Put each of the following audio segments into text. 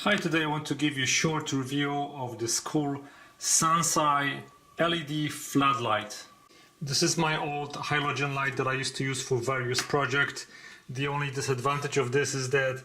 Hi, today I want to give you a short review of this cool SANSI LED floodlight. This is my old halogen light that I used to use for various projects. The only disadvantage of this is that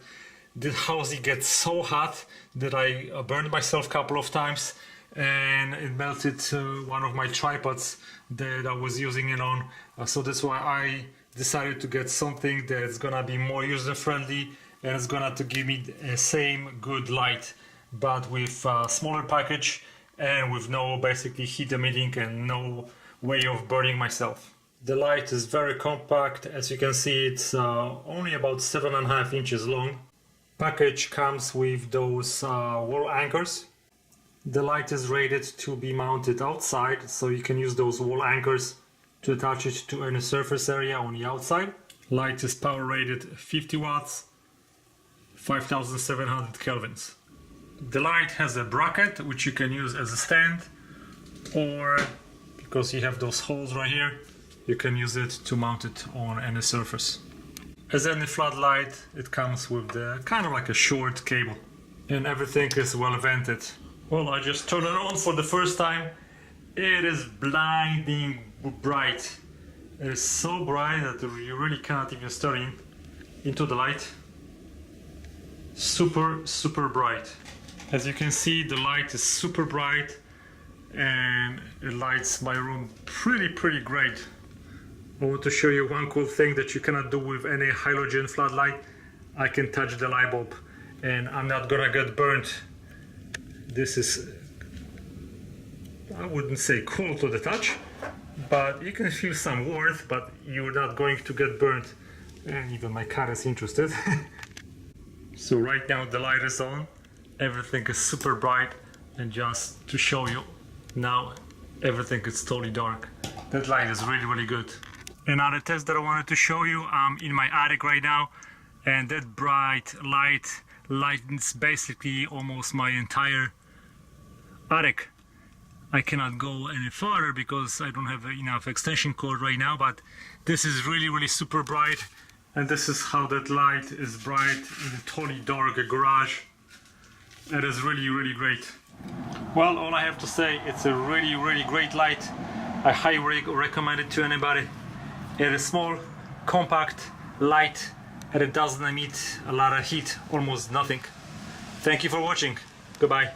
the housing gets so hot that I burned myself a couple of times and it melted one of my tripods that I was using it on. So that's why I decided to get something that's gonna be more user-friendly and it's gonna to give me the same good light, but with a smaller package and with no basically heat emitting and no way of burning myself. The light is very compact. As you can see, it's only about 7.5 inches long. Package comes with those wall anchors. The light is rated to be mounted outside, so you can use those wall anchors to attach it to any surface area on the outside. Light is power rated 50 watts, 5700 kelvins. The light has a bracket which you can use as a stand, or because you have those holes right here, you can use it to mount it on any surface. As any floodlight, it comes with the kind of like a short cable, and everything is well vented. Well, I just turned it on for the first time. It is blinding bright. It is so bright that you really cannot even stare into the light. Super bright. As you can see, the light is super bright and it lights my room pretty great. I want to show you one cool thing that you cannot do with any halogen floodlight. I can touch the light bulb and I'm not gonna get burnt. This is, I wouldn't say cool to the touch, but you can feel some warmth, but you're not going to get burnt. And even my cat is interested. So right now the light is on, everything is super bright, and just to show you, now everything is totally dark. That light is really good. Another test that I wanted to show you, I'm in my attic right now, and that bright light lightens basically almost my entire attic. I cannot go any further because I don't have enough extension cord right now, but this is really super bright. And this is how that light is bright in a totally dark garage. It is really great. Well, all I have to say, it's a really great light. I highly recommend it to anybody. It is small, compact, light, and it doesn't emit a lot of heat, almost nothing. Thank you for watching. Goodbye.